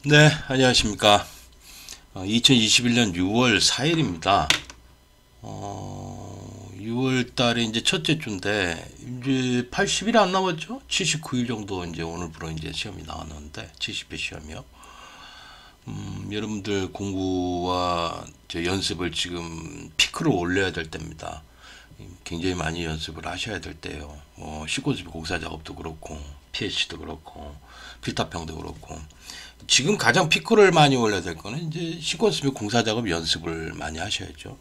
네, 안녕하십니까. 2021년 6월 4일입니다. 6월 달에 이제 첫째 주인데, 이제 80일 안 남았죠? 79일 정도 이제 오늘부로 이제 시험이 나왔는데, 70회 시험이요. 여러분들 공부와 저 연습을 지금 피크로 올려야 될 때입니다. 굉장히 많이 연습을 하셔야 될 때예요. 시고수비 공사 작업도 그렇고, PH도 그렇고, 필타평도 그렇고. 지금 가장 피크를 많이 올려야 될 거는 이제 시권수비 공사 작업 연습을 많이 하셔야죠.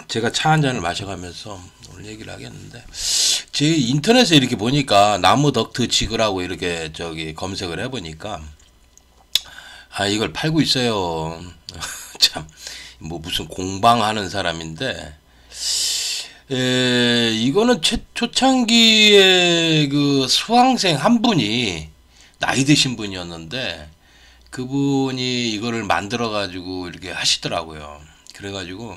제가 차 한 잔을 마셔가면서 오늘 얘기를 하겠는데, 제 인터넷에 이렇게 보니까 나무 덕트 지그라고 이렇게 저기 검색을 해보니까, 이걸 팔고 있어요. 참, 뭐 무슨 공방하는 사람인데, 이거는 초창기에 그 수강생 한 분이 나이 드신 분이었는데, 그분이 이거를 만들어 가지고 이렇게 하시더라고요. 그래 가지고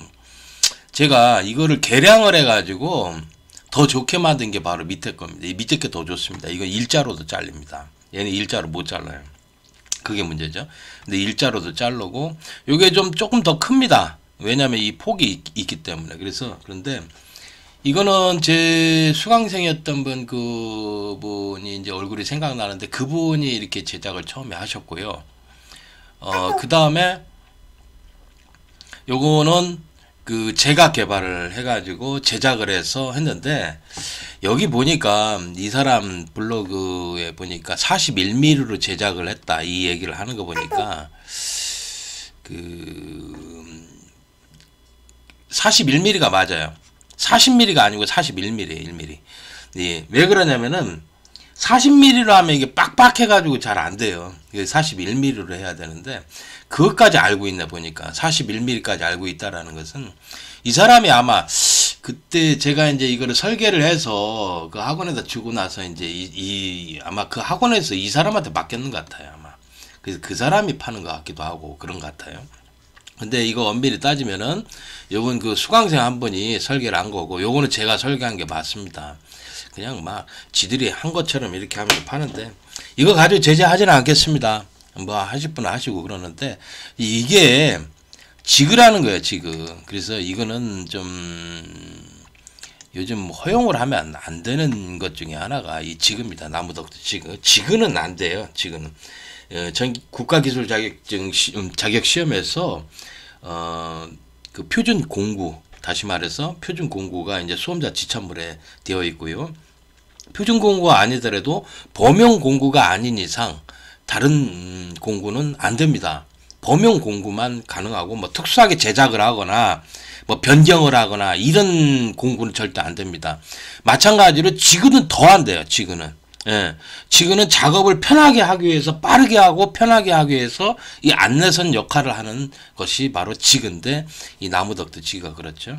제가 이거를 개량을 해 가지고 더 좋게 만든 게 바로 밑에 겁니다. 이 밑에 게 더 좋습니다. 이건 일자로도 잘립니다. 얘는 일자로 못 잘라요. 그게 문제죠. 근데 일자로도 자르고 요게 좀 조금 더 큽니다. 왜냐면 이 폭이 있기 때문에. 그런데 이거는 제 수강생이었던 그분이 이제 얼굴이 생각나는데, 그분이 이렇게 제작을 처음에 하셨고요. 그 다음에 요거는 그 제가 개발을 해가지고 제작을 해서 했는데, 여기 보니까 이 사람 블로그에 보니까 41mm로 제작을 했다 이 얘기를 하는 거 보니까, 그 41mm가 맞아요. 40mm가 아니고 41mm, 1mm. 예, 왜 그러냐면은 40mm로 하면 이게 빡빡해가지고 잘 안 돼요. 41mm로 해야 되는데, 그것까지 알고 있나 보니까 41mm까지 알고 있다라는 것은, 이 사람이 아마 그때 제가 이제 이거를 설계를 해서 그 학원에다 주고 나서 이제 아마 그 학원에서 이 사람한테 맡겼는 것 같아요, 아마. 그래서 그 사람이 파는 것 같기도 하고 그런 것 같아요. 근데 이거 엄밀히 따지면은 요건 그 수강생 한 분이 설계를 한 거고, 요거는 제가 설계한 게 맞습니다. 그냥 막 지들이 한 것처럼 이렇게 하면서 파는데, 이거 가지고 제재하지는 않겠습니다. 뭐 하실 분은 하시고 그러는데, 이게 지그라는 거예요, 지그. 그래서 이거는 좀 요즘 허용을 하면 안 되는 것 중에 하나가 이 지그입니다. 나무덕트 지그. 지그는 안 돼요. 지그는 전 국가기술 자격 시험에서 그 표준 공구, 다시 말해서 표준 공구가 이제 수험자 지참물에 되어 있고요. 표준 공구가 아니더라도 범용 공구가 아닌 이상 다른 공구는 안 됩니다. 범용 공구만 가능하고, 뭐 특수하게 제작을 하거나 뭐 변경을 하거나 이런 공구는 절대 안 됩니다. 마찬가지로 지그는 더 안 돼요. 지그는. 예. 지그는 작업을 편하게 하기 위해서, 빠르게 하고 편하게 하기 위해서 이 안내선 역할을 하는 것이 바로 지그인데, 이 나무덕트 지그가 그렇죠.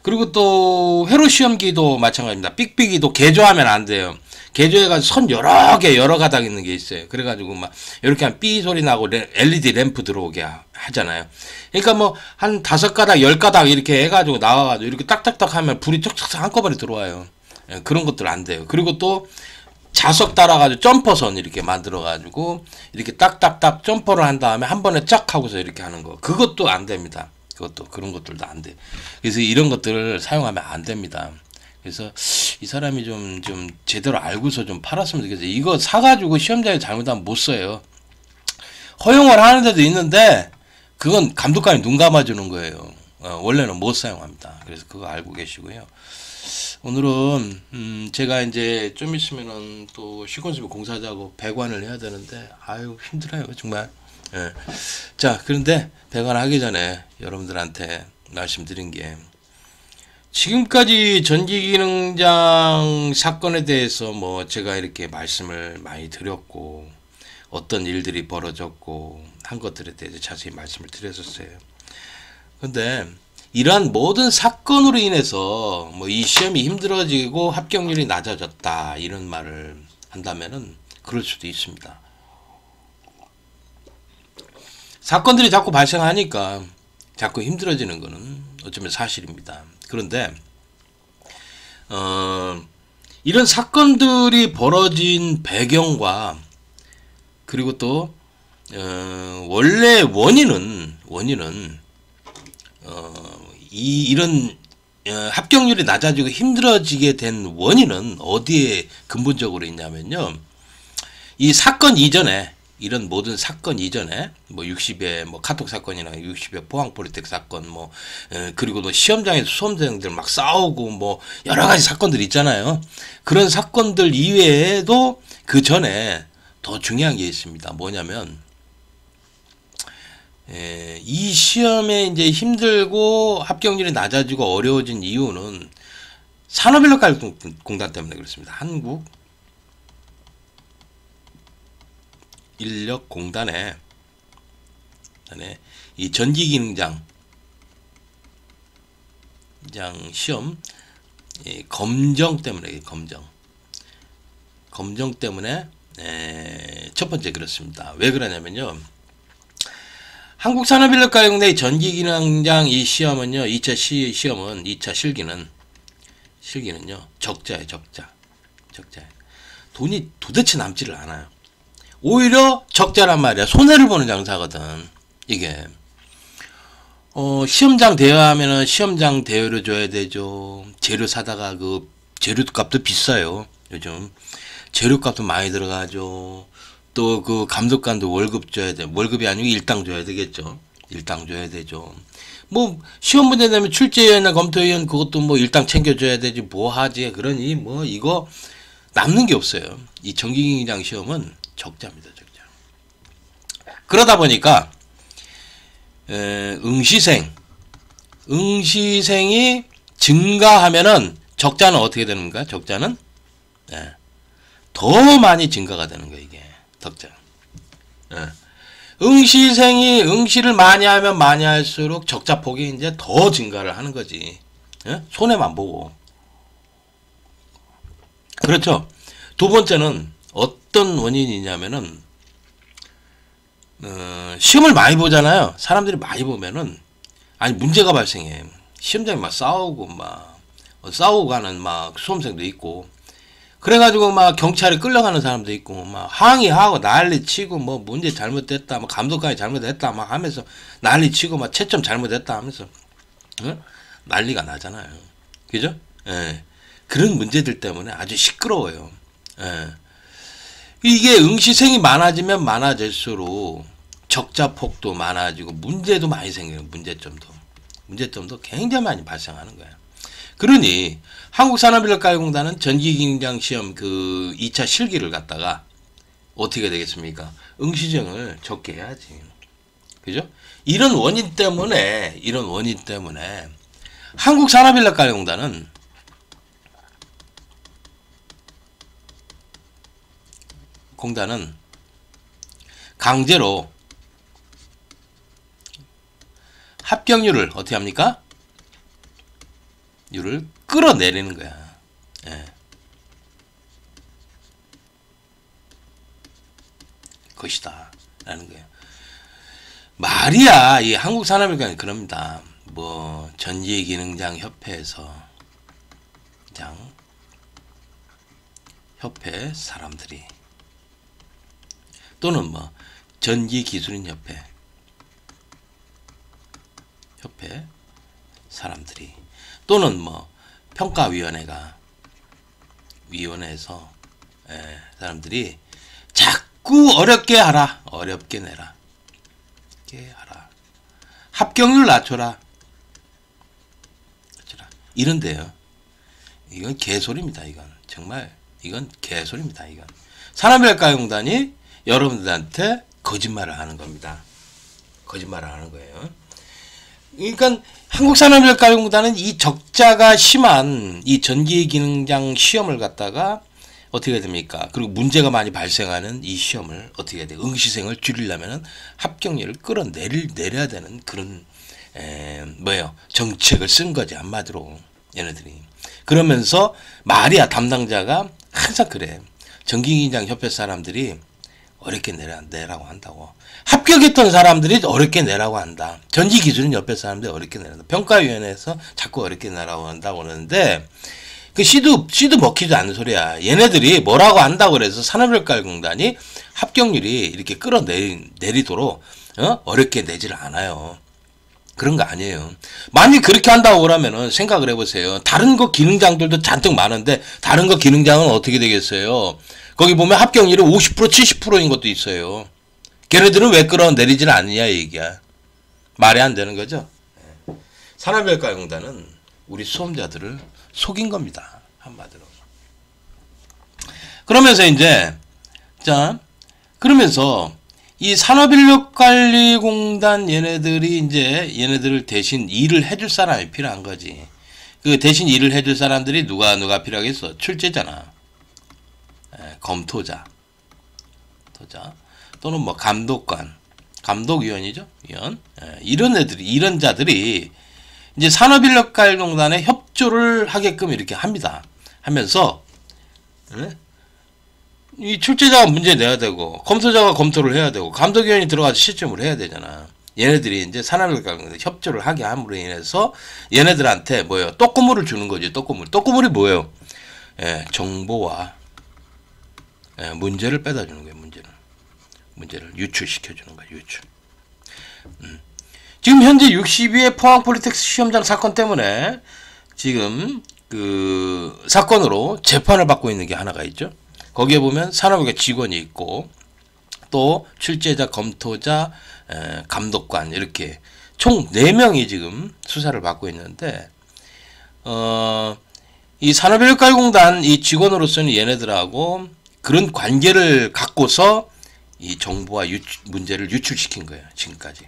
그리고 또 회로 시험기도 마찬가지입니다. 삑삑이도 개조하면 안 돼요. 개조해가지고 선 여러 개, 여러 가닥 있는 게 있어요. 그래가지고 막 이렇게 하면 삐 소리 나고 LED 램프 들어오게 하잖아요. 그러니까 뭐 한 5가닥, 10가닥 이렇게 해가지고 나와가지고 이렇게 딱딱딱 하면 불이 툭툭 한꺼번에 들어와요. 예, 그런 것들 안 돼요. 그리고 또 자석 달아가지고 점퍼선 이렇게 만들어가지고 이렇게 딱딱딱 점퍼를 한 다음에 한 번에 쫙 하고서 이렇게 하는 거. 그것도 안 됩니다. 그것도, 그런 것들도 안 돼. 그래서 이런 것들을 사용하면 안 됩니다. 그래서 이 사람이 좀 제대로 알고서 좀 팔았으면 좋겠어요. 이거 사가지고 시험장에 잘못하면 못 써요. 허용을 하는 데도 있는데, 그건 감독관이 눈 감아주는 거예요. 원래는 못 사용합니다. 그래서 그거 알고 계시고요. 오늘은 제가 이제 좀 있으면은 또 시건수비 공사 작업 배관을 해야 되는데, 아유 힘들어요 정말. 예. 자, 그런데 배관하기 전에 여러분들한테 말씀드린 게, 지금까지 전기기능장 사건에 대해서 뭐 제가 이렇게 말씀을 많이 드렸고, 어떤 일들이 벌어졌고 한 것들에 대해서 자세히 말씀을 드렸었어요. 근데 이러한 모든 사건으로 인해서 뭐 이 시험이 힘들어지고 합격률이 낮아졌다 이런 말을 한다면은 그럴 수도 있습니다. 사건들이 자꾸 발생하니까 자꾸 힘들어지는 거는 어쩌면 사실입니다. 그런데 이런 사건들이 벌어진 배경과 그리고 또 원래 원인은 이런 합격률이 낮아지고 힘들어지게 된 원인은 어디에 근본적으로 있냐면요. 이 사건 이전에 이런 모든 사건 이전에 뭐 60의 뭐 카톡 사건이나 60의 포항폴리텍 사건 뭐 그리고 또 시험장에서 수험생들 막 싸우고 뭐 여러 가지 사건들 있잖아요. 그런 사건들 이외에도 그 전에 더 중요한 게 있습니다. 뭐냐면 이 시험에 이제 힘들고 합격률이 낮아지고 어려워진 이유는 산업인력가격공단 때문에 그렇습니다. 한국 인력공단에 이 전기기능장 시험 검정 때문에 검정 때문에 첫 번째 그렇습니다. 왜 그러냐면요. 한국산업인력가격공단의 전기기능장 이 시험은요. 2차 시험은 2차 실기는요. 적자예요. 적자. 돈이 도대체 남지를 않아요. 오히려 적자란 말이야. 손해를 보는 장사거든. 이게 시험장 대여하면은 시험장 대여를 줘야 되죠. 재료 사다가 그 재료값도 비싸요. 요즘 재료값도 많이 들어가죠. 또 그 감독관도 월급 줘야 돼. 월급이 아니고 일당 줘야 되겠죠. 일당 줘야 되죠. 뭐 시험 문제 되면 출제위원이나 검토위원 그것도 뭐 일당 챙겨줘야 되지. 뭐 하지. 그러니 뭐 이거 남는 게 없어요. 이 전기기능장 시험은 적자입니다. 적자. 그러다 보니까 응시생이 증가하면은 적자는 어떻게 되는 거야? 적자는 더 많이 증가가 되는 거야. 이게 적자. 응시생이 응시를 많이 하면 많이 할수록 적자 폭이 이제 더 증가를 하는 거지. 손해만 보고. 그렇죠. 두 번째는 어떤 원인이냐면은 시험을 많이 보잖아요. 사람들이 많이 보면은 문제가 발생해. 시험장에 막 싸우고 가는 막 수험생도 있고 그래가지고 막 경찰에 끌려가는 사람도 있고 막 항의하고 난리치고 뭐 문제 잘못됐다 막 감독관이 잘못했다 막 하면서 난리치고 막 채점 잘못했다 하면서 난리가 나잖아요. 그죠? 그런 문제들 때문에 아주 시끄러워요. 이게 응시생이 많아지면 많아질수록 적자폭도 많아지고 문제도 많이 생겨요. 문제점도 굉장히 많이 발생하는 거예요. 그러니 한국산업인력가격공단은 전기기능장 시험 그 2차 실기를 갖다가 어떻게 되겠습니까? 응시생을 적게 해야지. 그죠? 이런 원인 때문에 한국산업인력가격공단은 강제로 합격률을 어떻게 합니까? 율을 끌어내리는 거야. 것이다 라는 거예요. 말이야. 이 한국산업인력가격공단이 그럽니다. 뭐 전기기능장 협회에서 협회 사람들이 또는 뭐 전기기술인 협회 사람들이 또는 뭐 평가위원회에서 사람들이 자꾸 어렵게 하라. 어렵게 내라. 합격률 낮춰라. 이런데요. 이건 개소리입니다. 이건 정말 이건 개소리입니다. 이건 산업인력가격공단이 여러분들한테 거짓말을 하는 겁니다. 거짓말을 하는 거예요. 그러니까 한국산업인력가격공단은 이 적자가 심한 이 전기기능장 시험을 갖다가 어떻게 됩니까? 그리고 문제가 많이 발생하는 이 시험을 어떻게 해야 돼? 응시생을 줄이려면 합격률을 끌어내려야 되는 그런 정책을 쓴 거지 한마디로 얘네들이. 그러면서 말이야 담당자가 항상 그래. 전기기능장 협회 사람들이 어렵게 내라고 한다고. 합격했던 사람들이 어렵게 내라고 한다. 전기기술인 협회 사람들이 어렵게 내란다. 평가위원회에서 자꾸 어렵게 내라고 한다고 하는데 그 씨도 먹히지 않는 소리야. 얘네들이 뭐라고 한다고 그래서 산업인력가격공단이 합격률이 이렇게 끌어내리도록 어렵게 내지를 않아요. 그런 거 아니에요. 만약 그렇게 한다고 그러면은 생각을 해보세요. 다른 거 기능장들도 잔뜩 많은데 다른 거 기능장은 어떻게 되겠어요? 거기 보면 합격률이 50% 70%인 것도 있어요. 걔네들은 왜 끌어내리지는 않느냐 얘기야. 말이 안 되는 거죠. 산업인력가공단은 우리 수험자들을 속인 겁니다. 한마디로. 그러면서 이제 그러면서 이 산업인력관리공단 얘네들을 대신 일을 해줄 사람이 필요한 거지. 그 대신 일을 해줄 사람들이 누가 필요하겠어? 출제자나 검토자, 또는 뭐 감독위원이죠. 위원. 이런 자들이 이제 산업인력관리공단에 협조를 하게끔 이렇게 합니다. 하면서 이 출제자가 문제 내야 되고 검토자가 검토를 해야 되고 감독위원이 들어가서 시점을 해야 되잖아. 얘네들이 이제 산업인력관리공단에 협조를 하게 함으로 인해서 얘네들한테 뭐예요? 떡고물을 주는 거지. 떡고물이 뭐예요? 정보와 문제를 빼다 주는 거예요. 문제를 유출시켜 주는 거예요. 유출. 지금 현재 62회 포항폴리텍스 시험장 사건 때문에 지금 그 사건으로 재판을 받고 있는 게 하나가 있죠. 거기에 보면 산업인력 직원이 있고 또 출제자, 검토자, 감독관 이렇게 총 4명이 지금 수사를 받고 있는데 이 산업인력관리공단 이 직원으로서는 얘네들하고 그런 관계를 갖고서 이 정보와 문제를 유출시킨 거예요. 지금까지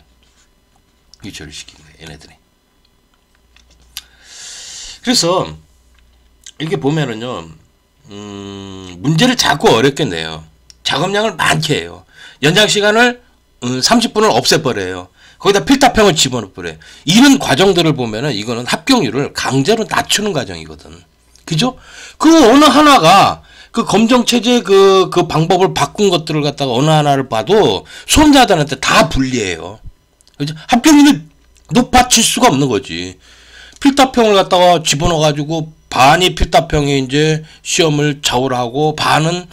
유출을 시킨 거예요. 얘네들이. 그래서 이렇게 보면은요. 문제를 자꾸 어렵게 내요. 작업량을 많게 해요. 연장 시간을 30분을 없애버려요. 거기다 필답형을 집어넣어버려요. 이런 과정들을 보면은 이거는 합격률을 강제로 낮추는 과정이거든. 그죠? 그 어느 하나가 그 검정체제 그 방법을 바꾼 것들을 갖다가 어느 하나를 봐도 수험자들한테 다 불리해요. 그죠? 합격률이 높아질 수가 없는 거지. 필답형을 갖다가 집어넣어가지고 반이 필답형이 이제 시험을 좌우하고 반은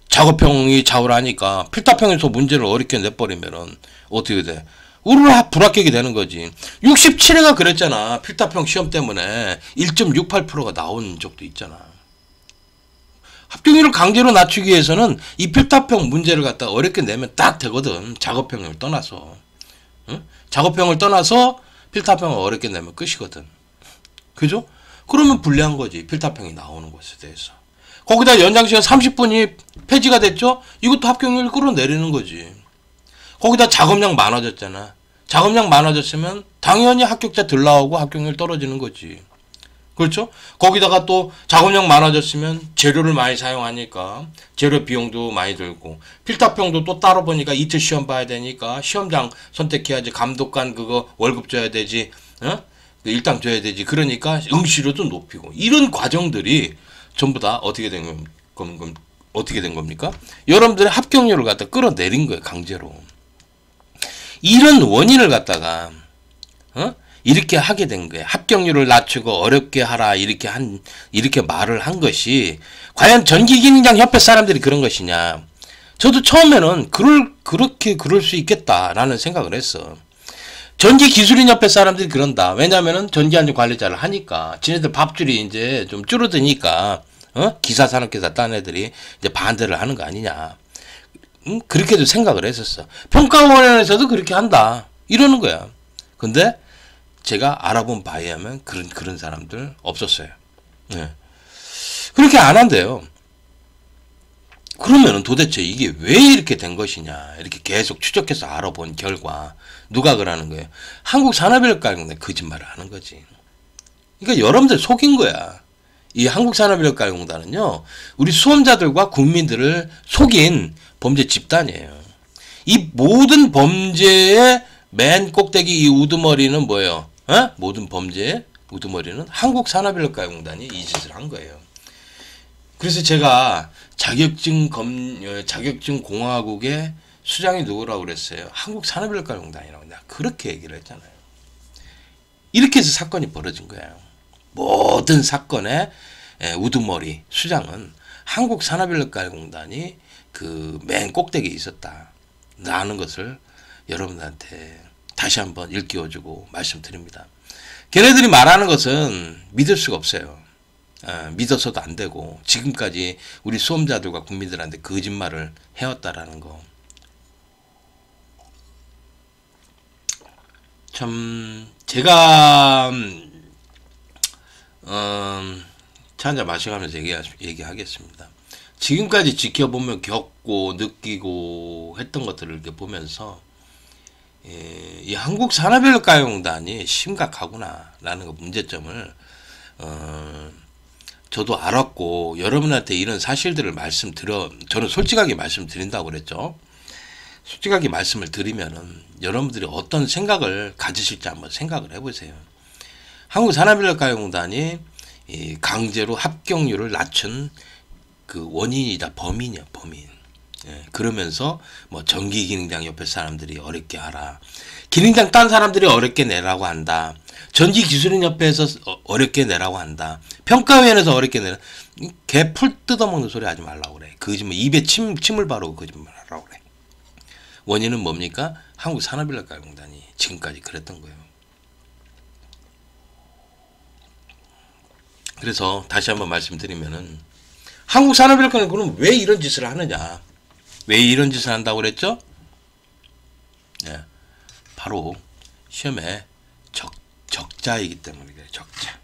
작업형이 좌우하니까 필답형에서 문제를 어렵게 내버리면은 어떻게 돼? 우르르 불합격이 되는 거지. 67회가 그랬잖아. 필답형 시험 때문에 1.68%가 나온 적도 있잖아. 합격률을 강제로 낮추기 위해서는 이 필답형 문제를 갖다 어렵게 내면 딱 되거든. 작업형을 떠나서. 응? 작업형을 떠나서 필답형을 어렵게 내면 끝이거든. 그죠? 그러면 불리한 거지. 필답형이 나오는 것에 대해서. 거기다 연장시간 30분이 폐지가 됐죠? 이것도 합격률을 끌어내리는 거지. 거기다 작업량 많아졌잖아. 작업량 많아졌으면 당연히 합격자 덜 나오고 합격률 떨어지는 거지. 그렇죠? 거기다가 또 작업량 많아졌으면 재료를 많이 사용하니까 재료 비용도 많이 들고 필답형도 또 따로 보니까 이틀 시험 봐야 되니까 시험장 선택해야지. 감독관 그거 월급 줘야 되지. 일당 줘야 되지. 그러니까 응시료도 높이고 이런 과정들이 전부 다 어떻게 된 겁니까? 여러분들의 합격률을 갖다 끌어내린 거예요. 강제로. 이런 원인을 갖다가 이렇게 하게 된 거예요. 합격률을 낮추고 어렵게 하라 이렇게 말을 한 것이 과연 전기기능장 협회 사람들이 그런 것이냐. 저도 처음에는 그럴 수 있겠다라는 생각을 했어. 전기기술인협회 사람들이 그런다. 왜냐면은 전기안전관리자를 하니까 지네들 밥줄이 이제 좀 줄어드니까 기사산업계사 딴 애들이 이제 반대를 하는 거 아니냐. 그렇게도 생각을 했었어. 평가원에서도 그렇게 한다. 이러는 거야. 근데 제가 알아본 바에 의하면 그런 사람들 없었어요. 네. 그렇게 안 한대요. 그러면은 도대체 이게 왜 이렇게 된 것이냐. 이렇게 계속 추적해서 알아본 결과 누가 그러는 거예요? 한국산업인력관리공단이 거짓말을 하는 거지. 그러니까 여러분들 속인 거야. 이 한국산업인력관리공단은요. 우리 수험자들과 국민들을 속인 범죄 집단이에요. 이 모든 범죄의 맨 꼭대기 이 우두머리는 뭐예요? 모든 범죄의 우두머리는 한국산업인력관리공단이 이 짓을 한 거예요. 그래서 제가 자격증 공화국의 수장이 누구라고 그랬어요? 한국산업인력관리공단이라고 내가 그렇게 얘기를 했잖아요. 이렇게 해서 사건이 벌어진 거예요. 모든 사건의 우두머리 수장은 한국산업인력관리공단이 그 맨 꼭대기에 있었다라는 것을 여러분들한테 다시 한번 일깨워주고 말씀드립니다. 걔네들이 말하는 것은 믿을 수가 없어요. 믿어서도 안 되고 지금까지 우리 수험자들과 국민들한테 거짓말을 해왔다라는 거. 참 제가 차 한잔 마셔가면서 얘기하겠습니다. 지금까지 지켜보며 겪고 느끼고 했던 것들을 이렇게 보면서 이 한국산업인력가용단이 심각하구나라는 그 문제점을 저도 알았고 여러분한테 이런 사실들을 저는 솔직하게 말씀드린다고 그랬죠. 솔직하게 말씀을 드리면은 여러분들이 어떤 생각을 가지실지 한번 생각을 해보세요. 한국산업인력가용단이 이 강제로 합격률을 낮춘 그 원인이다. 범인이야, 범인. 예, 그러면서 뭐 전기기능장 옆에 사람들이 어렵게 하라. 기능장 딴 사람들이 어렵게 내라고 한다. 전기기술인 옆에서 어렵게 내라고 한다. 평가위원회에서 어렵게 내라. 개 풀 뜯어먹는 소리 하지 말라고 그래. 거짓말. 입에 침을 바르고 거짓말 하라고 그래. 원인은 뭡니까? 한국산업인력가용단이 지금까지 그랬던 거예요. 그래서 다시 한번 말씀드리면은 한국산업인력가용단은 왜 이런 짓을 하느냐? 왜 이런 짓을 한다고 그랬죠? 네, 바로 시험에 적자이기 때문에 그래요. 적자.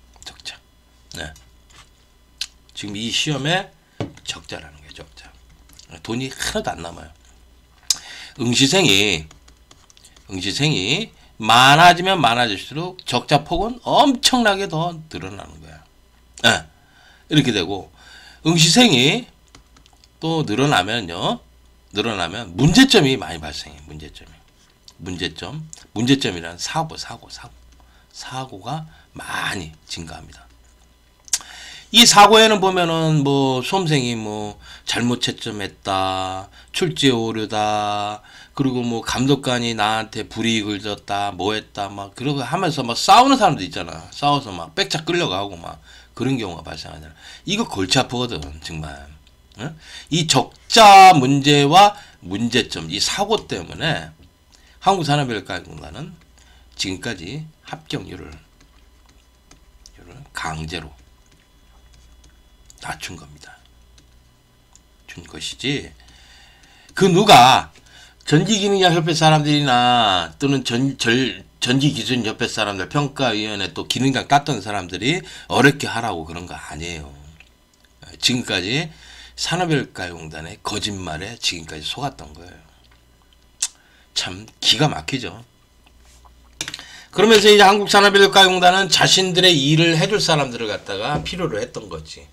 네. 지금 이 시험에 적자라는 거예요. 적자. 돈이 하나도 안 남아요. 응시생이 많아지면 많아질수록 적자 폭은 엄청나게 더 늘어나는 거야. 네. 이렇게 되고 응시생이 또 늘어나면 문제점이 많이 발생해요. 문제점이란 사고가 많이 증가합니다. 이 사고에는 보면은 뭐 수험생이 뭐 잘못 채점했다, 출제 오류다, 그리고 뭐 감독관이 나한테 불이익을 줬다, 뭐 했다, 막 그러고 하면서 막 싸우는 사람도 있잖아. 싸워서 막 백차 끌려가고 막 그런 경우가 발생하잖아. 이거 골치 아프거든, 정말. 응? 이 적자 문제와 문제점, 이 사고 때문에 한국산업인력가용단은 지금까지 합격률을 강제로 낮춘 겁니다. 준 것이지. 그 누가 전기기능장 협회 사람들이나 또는 전기기술인 협회 사람들, 평가위원회 또 기능장 땄던 사람들이 어렵게 하라고 그런 거 아니에요. 지금까지 산업인력가용단의 거짓말에 지금까지 속았던 거예요. 참 기가 막히죠. 그러면서 이제 한국산업인력가용단은 자신들의 일을 해줄 사람들을 갖다가 필요로 했던 거지.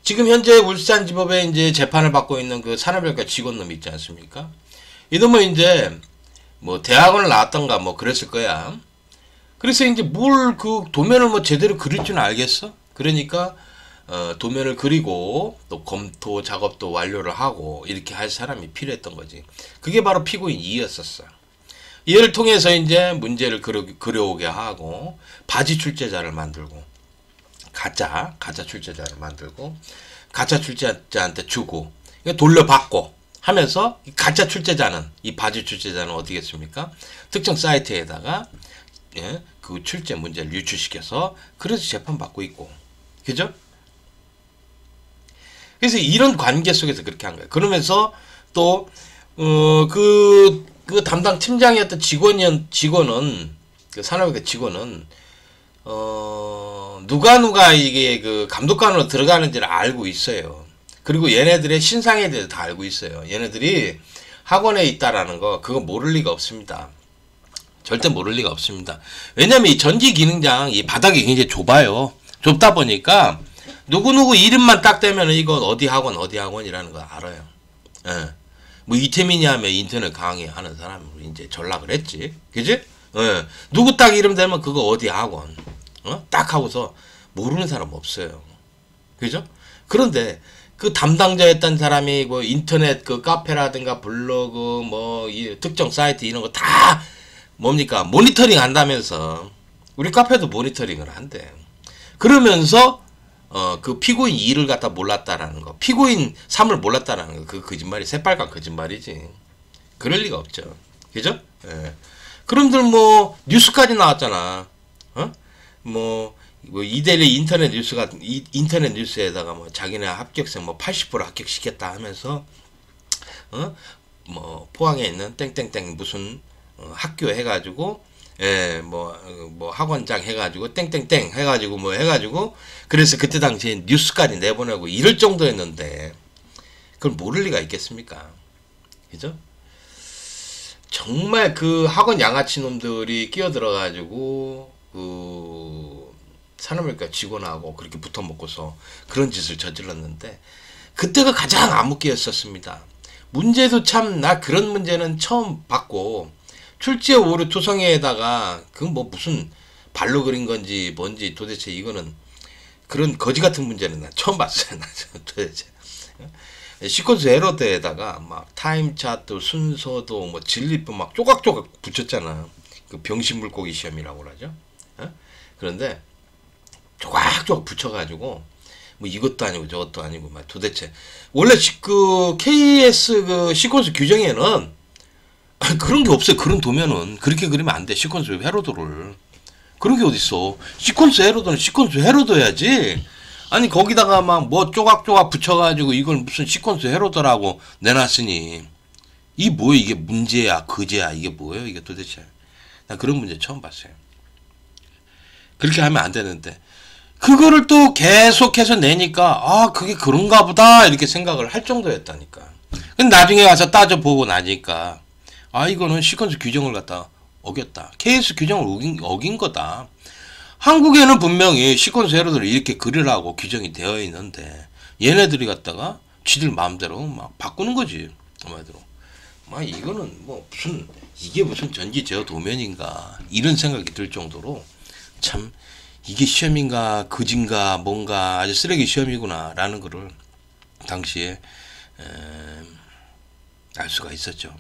지금 현재 울산지법에 이제 재판을 받고 있는 그 산업인력가 직원놈 있지 않습니까? 이놈은 이제 뭐 대학원을 나왔던가 뭐 그랬을 거야. 그래서 이제 뭘 그 도면을 뭐 제대로 그릴 줄 알겠어? 그러니까 도면을 그리고 또 검토 작업도 완료를 하고 이렇게 할 사람이 필요했던 거지. 그게 바로 피고인 이였었어. 이를 통해서 이제 문제를 그려오게 하고 바지 출제자를 만들고 가짜 출제자를 만들고 가짜 출제자한테 주고 돌려받고 하면서 가짜 출제자는 이 바지 출제자는 어디겠습니까? 특정 사이트에다가 그 출제 문제를 유출시켜서 그래서 재판받고 있고 그죠? 그래서 이런 관계 속에서 그렇게 한 거예요. 그러면서 또 그 담당 팀장이었던 직원은 그 산업인력가 직원은 누가 이게 그 감독관으로 들어가는지를 알고 있어요. 그리고 얘네들의 신상에 대해서 다 알고 있어요. 얘네들이 학원에 있다라는 거 그거 모를 리가 없습니다. 절대 모를 리가 없습니다. 왜냐면 이 전기기능장 이 바닥이 굉장히 좁아요. 좁다 보니까 누구누구 이름만 딱 대면 이거 어디 학원이라는 거 알아요. 예. 뭐 이태민이 하면 인터넷 강의 하는 사람을 이제 전락을 했지. 그지? 예. 누구 딱 이름 대면 그거 어디 학원. 딱 하고서 모르는 사람 없어요. 그죠? 그런데 그 담당자였던 사람이 뭐 인터넷 그 카페라든가 블로그 뭐 이 특정 사이트 이런 거 다 뭡니까? 모니터링 한다면서 우리 카페도 모니터링을 한대. 그러면서 그 피고인 2를 갖다 몰랐다라는 거. 피고인 3을 몰랐다라는 거. 그 거짓말이 새빨간 거짓말이지. 그럴 리가 없죠. 그죠? 예. 그럼들 뭐 뉴스까지 나왔잖아. 어? 뭐 이대리 인터넷 뉴스가 인터넷 뉴스에다가 뭐 자기네 합격생 뭐 80% 합격시켰다 하면서 뭐 포항에 있는 땡땡땡 무슨 학교 해가지고 뭐 학원장 해가지고 땡땡땡 해가지고 뭐 해가지고 그래서 그때 당시에 뉴스까지 내보내고 이럴 정도였는데 그걸 모를 리가 있겠습니까? 그죠? 정말 그 학원 양아치 놈들이 끼어들어가지고 그 산업일과 직원하고 그렇게 붙어먹고서 그런 짓을 저질렀는데 그때가 가장 암흑기였었습니다. 문제도 참 나 그런 문제는 처음 봤고 출제 오류 투성이에다가 그 뭐 무슨 발로 그린 건지 뭔지 도대체 이거는 그런 거지 같은 문제는 나 처음 봤어요. 나 도대체 시퀀스 에러드에다가 막 타임 차트 순서도 뭐 진리표 막 쪼각쪼각 붙였잖아. 그 병신 물고기 시험이라고 그러죠. 그런데 쪼각쪼각 붙여가지고 뭐 이것도 아니고 저것도 아니고 막 도대체 원래 그 KS 그 시퀀스 규정에는 그런 게 없어요. 그런 도면은 그렇게 그리면 안 돼. 시퀀스 회로도를 그런 게 어딨어. 시퀀스 회로도는 시퀀스 회로도야지. 아니 거기다가 막 뭐 쪼각쪼각 붙여가지고 이걸 무슨 시퀀스 회로도라고 내놨으니 이 뭐야 이게 문제야 거제야 이게 뭐예요 이게 도대체. 나 그런 문제 처음 봤어요. 그렇게 하면 안 되는데 그거를 또 계속해서 내니까 아 그게 그런가 보다 이렇게 생각을 할 정도였다니까. 근데 나중에 와서 따져보고 나니까 아 이거는 시퀀스 규정을 갖다 어겼다. KS 규정을 어긴 거다. 한국에는 분명히 시퀀스 회로도를 이렇게 그리라고 규정이 되어 있는데 얘네들이 갖다가 쥐들 마음대로 막 바꾸는 거지. 한마디로 막 이거는 뭐 무슨 이게 무슨 전기 제어 도면인가 이런 생각이 들 정도로 참 이게 시험인가 거진가 뭔가 아주 쓰레기 시험이구나 라는 거를 당시에 알 수가 있었죠.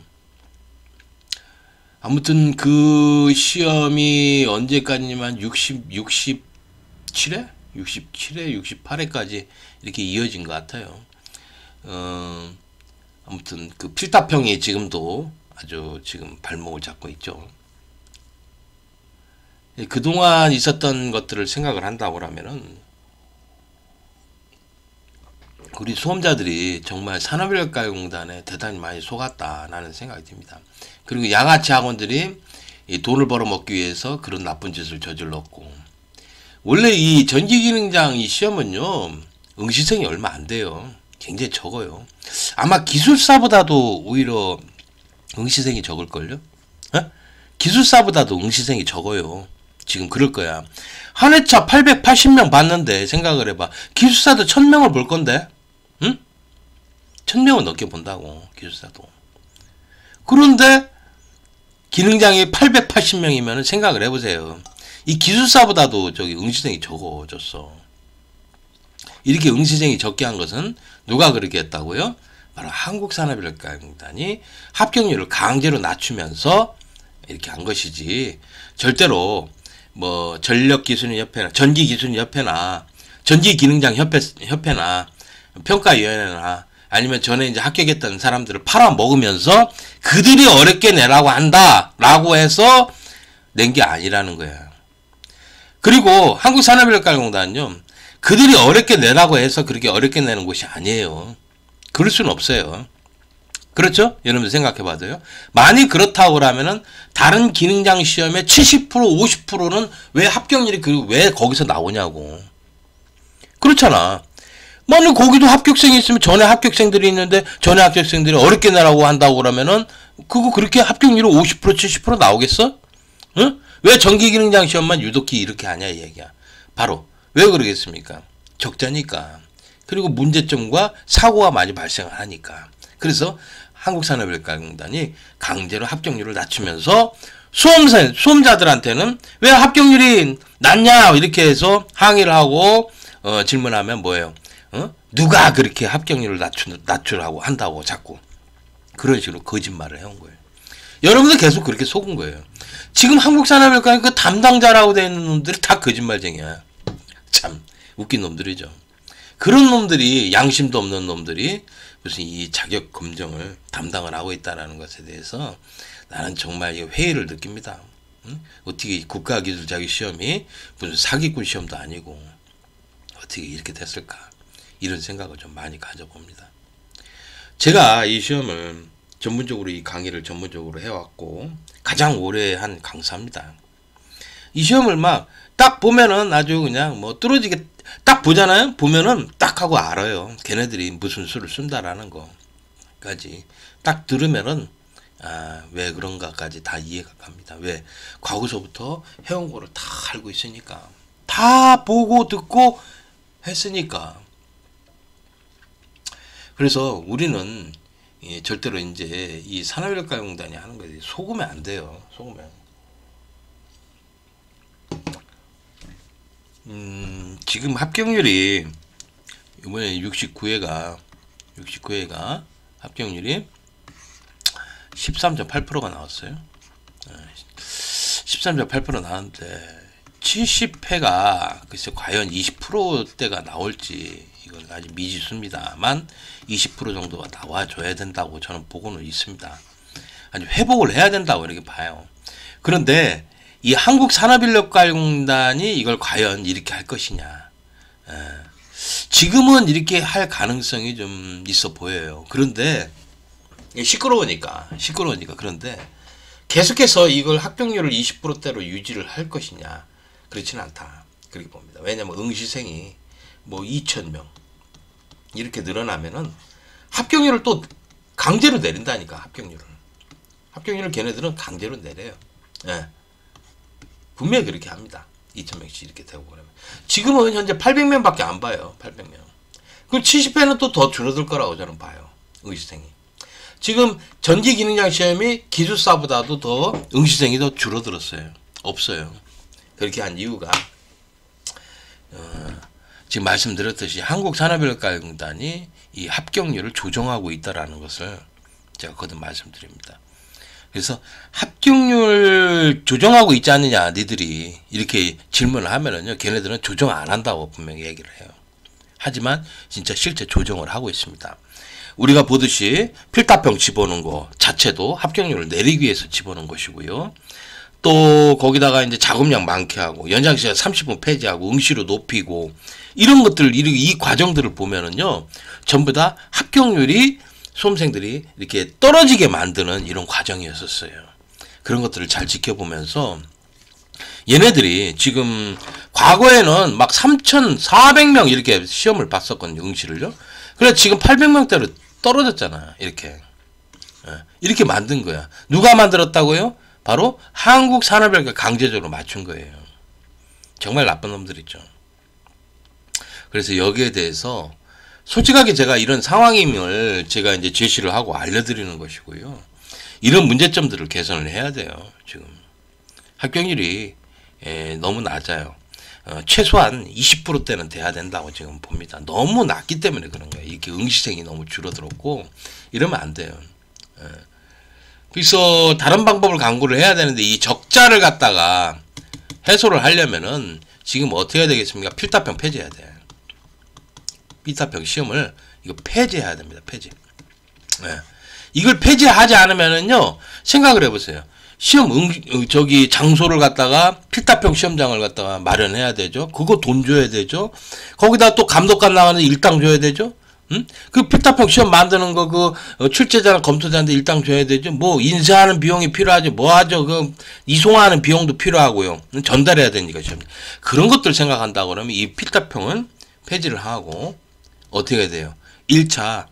아무튼 그 시험이 언제까지냐면 67회? 68회까지 이렇게 이어진 것 같아요. 아무튼 그 필답형이 지금도 아주 지금 발목을 잡고 있죠. 그동안 있었던 것들을 생각을 한다고 하면은 우리 수험자들이 정말 산업인력가공단에 대단히 많이 속았다라는 생각이 듭니다. 그리고 양아치 학원들이 이 돈을 벌어먹기 위해서 그런 나쁜 짓을 저질렀고 원래 이 전기기능장 이 시험은요 응시생이 얼마 안 돼요. 굉장히 적어요. 아마 기술사보다도 오히려 응시생이 적을걸요? 기술사보다도 응시생이 적어요. 지금 그럴 거야. 한 회차 880명 봤는데 생각을 해봐. 기술사도 1000명을 볼 건데 응? 1000명은 넘게 본다고 기술사도. 그런데 기능장이 880명이면 생각을 해보세요. 이 기술사보다도 저기 응시생이 적어졌어. 이렇게 응시생이 적게 한 것은 누가 그렇게 했다고요? 바로 한국산업인력가공단이 합격률을 강제로 낮추면서 이렇게 한 것이지 절대로 뭐 전력기술협회나 전기기술협회나 전기기능장협회나 평가위원회나 아니면 전에 이제 합격했던 사람들을 팔아먹으면서 그들이 어렵게 내라고 한다라고 해서 낸 게 아니라는 거야. 그리고 한국산업인력가공단은요. 그들이 어렵게 내라고 해서 그렇게 어렵게 내는 곳이 아니에요. 그럴 수는 없어요. 그렇죠? 여러분들 생각해봐도요. 만약 그렇다고 하면은 다른 기능장 시험의 70% 50%는 왜 합격률이 왜 거기서 나오냐고. 그렇잖아. 만약 거기도 합격생이 있으면 전에 합격생들이 있는데 전에 합격생들이 어렵게 내라고 한다고 그러면은 그거 그렇게 합격률이 50% 70% 나오겠어? 응? 왜 전기기능장 시험만 유독히 이렇게 하냐 이 얘기야. 바로 왜 그러겠습니까? 적자니까. 그리고 문제점과 사고가 많이 발생을 하니까. 그래서 한국산업인력가공단이 강제로 합격률을 낮추면서 수험자들한테는 왜 합격률이 낮냐 이렇게 해서 항의를 하고 질문하면 뭐예요? 누가 그렇게 합격률을 낮추라고 한다고 자꾸 그런 식으로 거짓말을 해온 거예요. 여러분들 계속 그렇게 속은 거예요. 지금 한국산업인력가공단 그 담당자라고 되어 있는 놈들이 다 거짓말쟁이야. 참 웃긴 놈들이죠. 그런 놈들이, 양심도 없는 놈들이 무슨 이 자격 검정을 담당을 하고 있다는 것에 대해서 나는 정말 회의를 느낍니다. 응? 어떻게 국가기술자격시험이 무슨 사기꾼 시험도 아니고 어떻게 이렇게 됐을까, 이런 생각을 좀 많이 가져봅니다. 제가 이 시험을 전문적으로, 이 강의를 전문적으로 해왔고 가장 오래 한 강사입니다. 이 시험을 막 딱 보면은 아주 그냥 뭐 뚫어지게 딱 보잖아요. 보면은 딱 하고 알아요. 걔네들이 무슨 수를 쓴다라는 거까지 딱 들으면은 왜 그런가까지 다 이해가 갑니다. 왜? 과거서부터 해온 거를 다 알고 있으니까, 다 보고 듣고 했으니까. 그래서 우리는 절대로 이제 이 산업인력가용단이 하는 거에 속으면 안 돼요. 속으면. 지금 합격률이 이번에 69회가 합격률이 13.8%가 나왔어요. 13.8% 나왔는데 70회가 글쎄 과연 20%대가 나올지 이건 아직 미지수입니다만 20% 정도가 나와줘야 된다고 저는 보고는 있습니다. 아니 회복을 해야 된다고 이렇게 봐요. 그런데 이 한국산업인력가용단이 이걸 과연 이렇게 할 것이냐. 지금은 이렇게 할 가능성이 좀 있어 보여요. 그런데 시끄러우니까 그런데 계속해서 이걸 합격률을 20%대로 유지를 할 것이냐, 그렇지는 않다, 그렇게 봅니다. 왜냐면 응시생이 뭐 2,000명 이렇게 늘어나면은 합격률을 또 강제로 내린다니까. 합격률을 걔네들은 강제로 내려요. 예. 분명히 그렇게 합니다. 2,000명씩 이렇게 되고 그러면. 지금은 현재 800명밖에 안 봐요. 800명. 그럼 70회는 또 더 줄어들 거라고 저는 봐요. 응시생이. 지금 전기기능장 시험이 기술사보다도 더 응시생이 더 줄어들었어요. 없어요. 그렇게 한 이유가 지금 말씀드렸듯이 한국산업인력가용단이 이 합격률을 조정하고 있다라는 것을 제가 거듭 말씀드립니다. 그래서 합격률 조정하고 있지 않느냐, 니들이 이렇게 질문을 하면은요, 걔네들은 조정 안 한다고 분명히 얘기를 해요. 하지만 진짜 실제 조정을 하고 있습니다. 우리가 보듯이 필답형 집어넣은 거 자체도 합격률을 내리기 위해서 집어넣은 것이고요. 또 거기다가 이제 작업량 많게 하고 연장시간 30분 폐지하고 응시로 높이고 이런 것들, 이 과정들을 보면은요, 전부 다 합격률이 수험생들이 이렇게 떨어지게 만드는 이런 과정이었었어요. 그런 것들을 잘 지켜보면서 얘네들이 지금 과거에는 막 3,400명 이렇게 시험을 봤었거든요. 응시를요. 그래서 지금 800명대로 떨어졌잖아. 이렇게 만든 거야. 누가 만들었다고요? 바로 한국산업인력가 강제적으로 맞춘 거예요. 정말 나쁜 놈들이죠. 그래서 여기에 대해서 솔직하게 제가 이런 상황임을 제가 이제 제시를 하고 알려드리는 것이고요. 이런 문제점들을 개선을 해야 돼요. 지금 합격률이 너무 낮아요. 최소한 20%대는 돼야 된다고 지금 봅니다. 너무 낮기 때문에 그런 거예요. 이렇게 응시생이 너무 줄어들었고 이러면 안 돼요. 그래서 다른 방법을 강구를 해야 되는데 이 적자를 갖다가 해소를 하려면은 지금 어떻게 해야 되겠습니까? 필답형 폐지해야 돼. 필답형 시험을 이거 폐지해야 됩니다. 폐지. 이걸 폐지하지 않으면은요, 생각을 해보세요. 시험 장소를 갖다가 필답형 시험장을 갖다가 마련해야 되죠. 그거 돈 줘야 되죠. 거기다 또 감독관 나가는 일당 줘야 되죠. 응? 그 필답형 시험 만드는 거 출제자나 검토자한테 일당 줘야 되죠. 뭐 인쇄하는 비용이 필요하죠. 뭐 하죠. 이송하는 비용도 필요하고요. 전달해야 되니까 시험. 그런 것들 생각한다 그러면 이 필답형은 폐지를 하고 어떻게 해야 돼요? 1차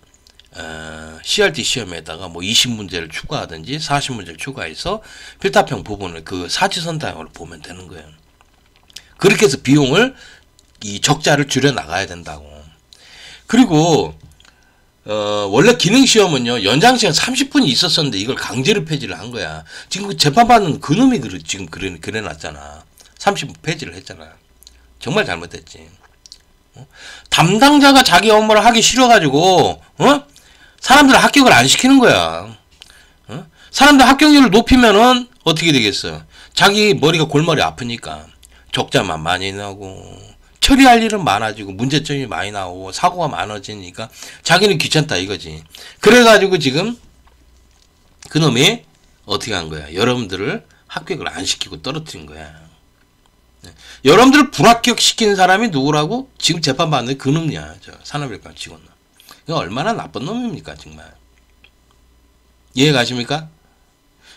CRT 시험에다가 뭐 20문제를 추가하든지 40문제를 추가해서 필답형 부분을 그 사지선다형으로 보면 되는 거예요. 그렇게 해서 비용을, 이 적자를 줄여 나가야 된다고. 그리고 원래 기능시험은요, 연장시간 30분이 있었었는데 이걸 강제로 폐지를 한 거야. 지금 그 재판받는 그놈이 지금 그래놨잖아. 30분 폐지를 했잖아. 정말 잘못됐지. 담당자가 자기 업무를 하기 싫어가지고 사람들 합격을 안 시키는 거야. 사람들 합격률을 높이면은 어떻게 되겠어? 자기 머리가 골머리 아프니까 적자만 많이 나고 처리할 일은 많아지고 문제점이 많이 나오고 사고가 많아지니까 자기는 귀찮다 이거지. 그래가지고 지금 그놈이 어떻게 한 거야? 여러분들을 합격을 안 시키고 떨어뜨린 거야. 여러분들을 불합격시킨 사람이 누구라고? 지금 재판받는 그놈이야. 저 산업일감 직원은. 이거 얼마나 나쁜 놈입니까 정말. 이해 가십니까?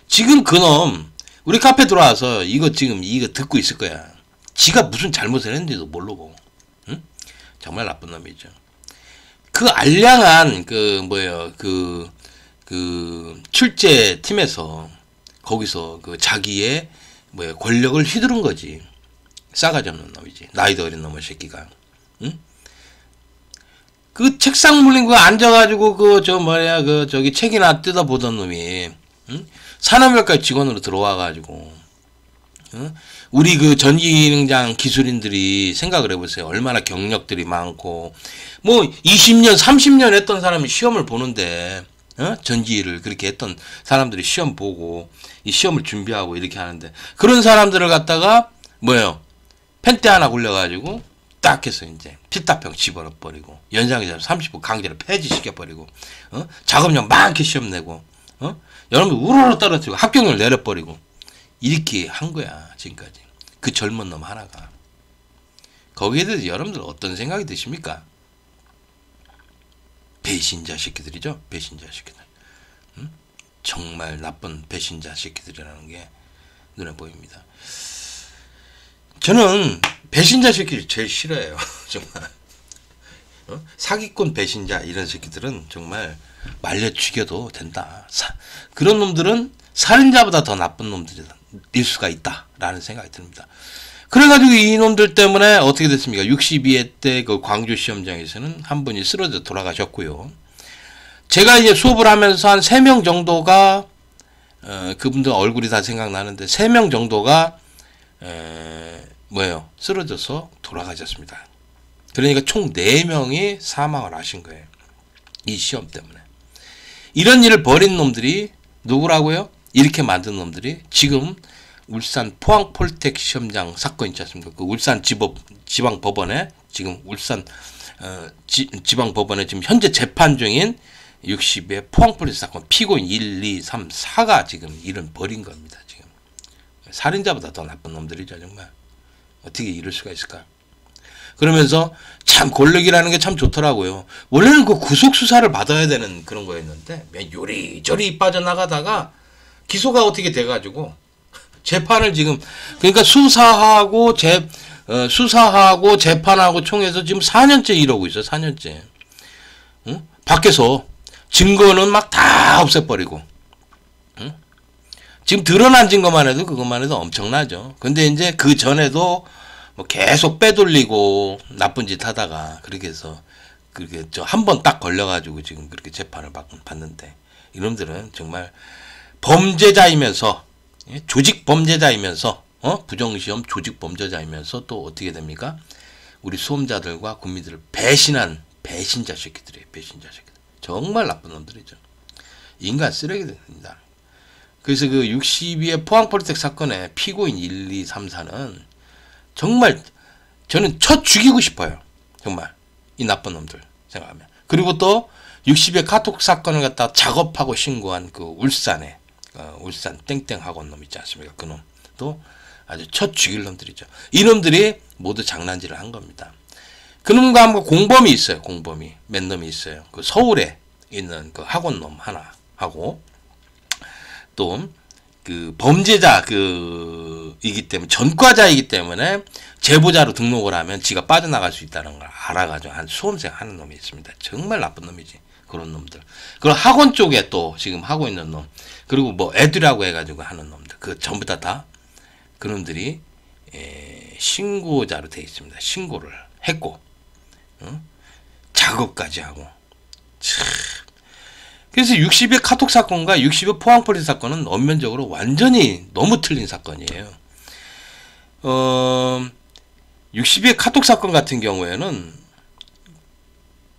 지금 그놈 우리 카페 들어와서 이거 지금 이거 듣고 있을 거야. 지가 무슨 잘못을 했는지도 모르고. 응? 정말 나쁜 놈이죠. 그 알량한 그 출제 팀에서 거기서 그 자기의 권력을 휘두른 거지. 싸가지 없는 놈이지. 나이도 어린 놈의 새끼가. 응? 그 책상 물린 거 앉아가지고 저기 책이나 뜯어보던 놈이, 응? 산업열과 직원으로 들어와가지고, 응? 우리 그 전기능장 기술인들이 생각을 해보세요. 얼마나 경력들이 많고, 20년, 30년 했던 사람이 시험을 보는데, 전기를 그렇게 했던 사람들이 시험 보고, 이 시험을 준비하고 이렇게 하는데, 그런 사람들을 갖다가, 펜대 하나 굴려가지고, 딱 해서 이제, 필답병 집어넣어버리고, 연장자로 30분 강제로 폐지시켜버리고, 작업량 많게 시험 내고, 여러분들 우르르 떨어뜨리고, 합격률 내려버리고, 이렇게 한 거야, 지금까지. 그 젊은 놈 하나가. 거기에 대해서 여러분들 어떤 생각이 드십니까? 배신자 새끼들이죠? 배신자 새끼들. 응? 정말 나쁜 배신자 새끼들이라는 게 눈에 보입니다. 저는 배신자 새끼를 제일 싫어해요. 정말. 사기꾼 배신자 이런 새끼들은 정말 말려 죽여도 된다. 그런 놈들은 살인자보다 더 나쁜 놈들일 수가 있다라는 생각이 듭니다. 그래가지고 이놈들 때문에 어떻게 됐습니까? 62회 때 그 광주 시험장에서는 한 분이 쓰러져 돌아가셨고요. 제가 이제 수업을 하면서 한 3명 정도가 그분들 얼굴이 다 생각나는데 3명 정도가 쓰러져서 돌아가셨습니다. 그러니까 총 4명이 사망을 하신 거예요. 이 시험 때문에. 이런 일을 벌인 놈들이 누구라고요? 이렇게 만든 놈들이 지금 울산 포항폴텍 시험장 사건 있지 않습니까? 그 울산 지방법원에 지금 울산 지방법원에 지금 현재 재판 중인 60의 포항폴텍 사건 피고인 1, 2, 3, 4가 지금 일은 벌인 겁니다. 지금 살인자보다 더 나쁜 놈들이죠. 정말 어떻게 이럴 수가 있을까? 그러면서 참 권력이라는 게 참 좋더라고요. 원래는 그 구속 수사를 받아야 되는 그런 거였는데 요리저리 빠져나가다가 기소가 어떻게 돼가지고 재판을 지금 그러니까 수사하고 재판하고 총해서 지금 4년째 이러고 있어요. 4년째. 응? 밖에서 증거는 막 다 없애버리고. 응? 지금 드러난 증거만 해도 그것만 해도 엄청나죠. 근데 이제 그 전에도 계속 빼돌리고 나쁜 짓 하다가 그렇게 해서 그렇게 한 번 딱 걸려가지고 지금 그렇게 재판을 받는데 이놈들은 정말 범죄자이면서 조직 범죄자이면서 부정시험 조직 범죄자이면서 또 어떻게 됩니까? 우리 수험자들과 국민들을 배신한 배신자 새끼들이에요. 배신자 새끼들. 정말 나쁜 놈들이죠. 인간 쓰레기들입니다. 그래서 그 62의 포항폴텍 사건의 피고인 1, 2, 3, 4는 정말 저는 쳐 죽이고 싶어요. 정말 이 나쁜 놈들 생각하면. 그리고 또 60의 카톡 사건을 갖다 작업하고 신고한 그 울산에 울산 땡땡 학원 놈 있지 않습니까? 그 놈도 아주 쳐 죽일 놈들이죠. 이놈들이 모두 장난질을 한 겁니다. 그놈과 한번 공범이 있어요. 공범이 몇 놈이 있어요. 그 서울에 있는 그 학원 놈 하나 하고 또 그 범죄자 이기 때문에 전과자이기 때문에 제보자로 등록을 하면 지가 빠져나갈 수 있다는 걸 알아가지고 한 수험생 하는 놈이 있습니다. 정말 나쁜 놈이지. 그런 놈들. 그리고 학원 쪽에 또 지금 하고 있는 놈. 그리고 애들이라고 해가지고 하는 놈들. 그 전부 다 그놈들이 신고자로 되어 있습니다. 신고를 했고 작업까지 하고 참. 그래서 60의 카톡 사건과 60의 포항폴텍 사건은 엄면적으로 완전히 너무 틀린 사건이에요. 60의 카톡 사건 같은 경우에는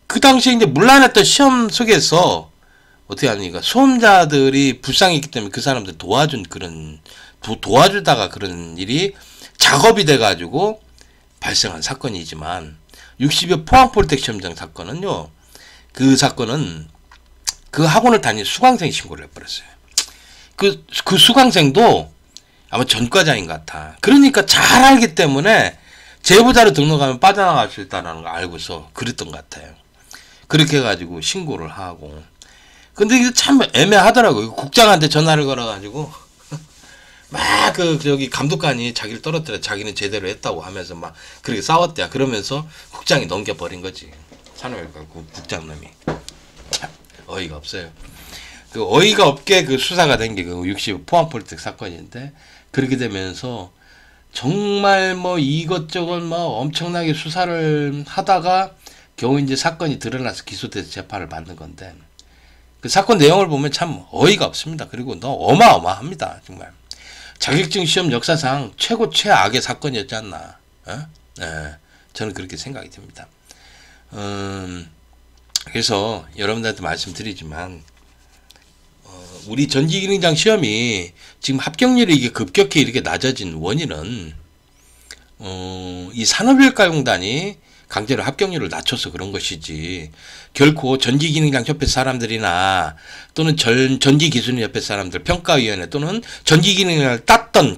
그 당시에 이제 문란했던 시험 속에서 어떻게 하니까 수험자들이 불쌍히 있기 때문에 그 사람들 도와주다가 그런 일이 작업이 돼가지고 발생한 사건이지만 60여 포항폴텍 시험장 사건은요. 그 사건은 그 학원을 다니는 수강생이 신고를 해버렸어요. 그 수강생도 아마 전과자인 것 같아. 그러니까 잘 알기 때문에 제보자로 등록하면 빠져나갈 수 있다는 걸 알고서 그랬던 것 같아요. 그렇게 해가지고 신고를 하고. 근데 이게 참 애매하더라고요. 국장한테 전화를 걸어가지고 막 저기 감독관이 자기를 떨어뜨려 자기는 제대로 했다고 하면서 막 그렇게 싸웠대요. 그러면서 국장이 넘겨버린 거지. 산업외과 국장놈이. 참 어이가 없어요. 그 어이가 없게 그 수사가 된 게 그 60 포항폴텍 사건인데 그렇게 되면서 정말 뭐 이것저것 뭐 엄청나게 수사를 하다가 겨우 이제 사건이 드러나서 기소돼서 재판을 받는 건데 그 사건 내용을 보면 참 어이가 없습니다. 그리고 너무 어마어마합니다. 정말. 자격증 시험 역사상 최고 최악의 사건이었지 않나. 네, 저는 그렇게 생각이 듭니다. 그래서 여러분들한테 말씀드리지만 우리 전기기능장 시험이 지금 합격률이 이게 급격히 이렇게 낮아진 원인은 이 산업인력가공단이 강제로 합격률을 낮춰서 그런 것이지 결코 전기기능장협회 사람들이나 또는 전기기술협회 사람들 평가위원회 또는 전기기능을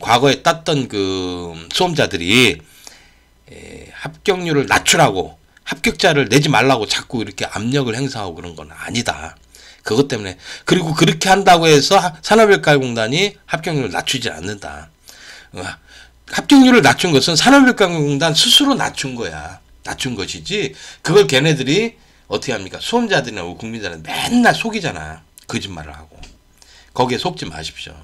과거에 땄던 그 수험자들이 합격률을 낮추라고 합격자를 내지 말라고 자꾸 이렇게 압력을 행사하고 그런 건 아니다. 그것 때문에 그리고 그렇게 한다고 해서 산업인력가공단이 합격률을 낮추지 않는다. 합격률을 낮춘 것은 산업인력가공단 스스로 낮춘 거야. 낮춘 것이지 그걸 걔네들이 어떻게 합니까? 수험자들이나 국민들한테 맨날 속이잖아. 거짓말을 하고. 거기에 속지 마십시오.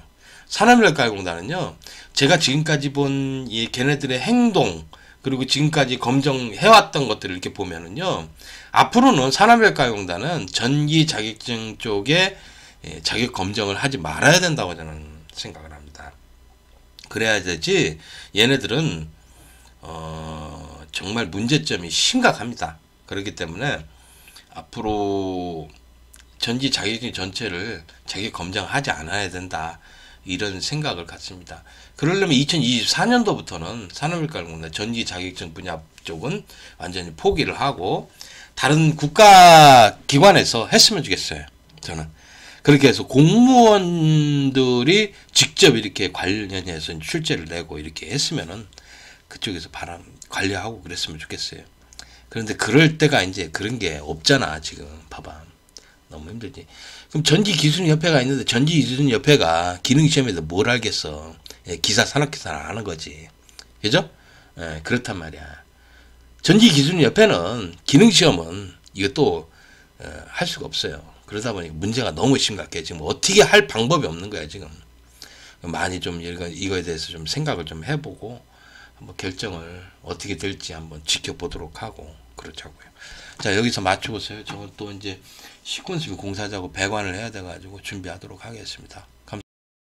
산업인력가공단은요. 제가 지금까지 본 이 걔네들의 행동 그리고 지금까지 검증해왔던 것들을 이렇게 보면은요. 앞으로는 산업인력가공단은 전기 자격증 쪽에 자격 검증을 하지 말아야 된다고 저는 생각을 합니다. 그래야 되지 얘네들은 정말 문제점이 심각합니다. 그렇기 때문에 앞으로 전기 자격증 전체를 자격 검증하지 않아야 된다. 이런 생각을 갖습니다. 그러려면 2024년도부터는 산업인력가공단 전기 자격증 분야 쪽은 완전히 포기를 하고 다른 국가기관에서 했으면 좋겠어요. 저는. 그렇게 해서 공무원들이 직접 이렇게 관련해서 출제를 내고 이렇게 했으면은 그쪽에서 관리하고 그랬으면 좋겠어요. 그런데 그럴 때가 이제 그런 게 없잖아, 지금. 봐봐. 너무 힘들지. 그럼 전기기술협회가 있는데 전기기술협회가 기능시험에서 뭘 알겠어. 산업기사를 아는 거지. 그죠? 그렇단 말이야. 전기기술협회는 기능시험은 이것도 할 수가 없어요. 그러다 보니까 문제가 너무 심각해. 지금 어떻게 할 방법이 없는 거야, 지금. 많이 좀 이거에 대해서 좀 생각을 좀 해보고 한번 결정을 어떻게 될지 한번 지켜보도록 하고 그렇자고요. 자, 여기서 맞춰보세요. 저는 또 이제 시퀀스 공사자고 배관을 해야 돼가지고 준비하도록 하겠습니다. 감사합니다.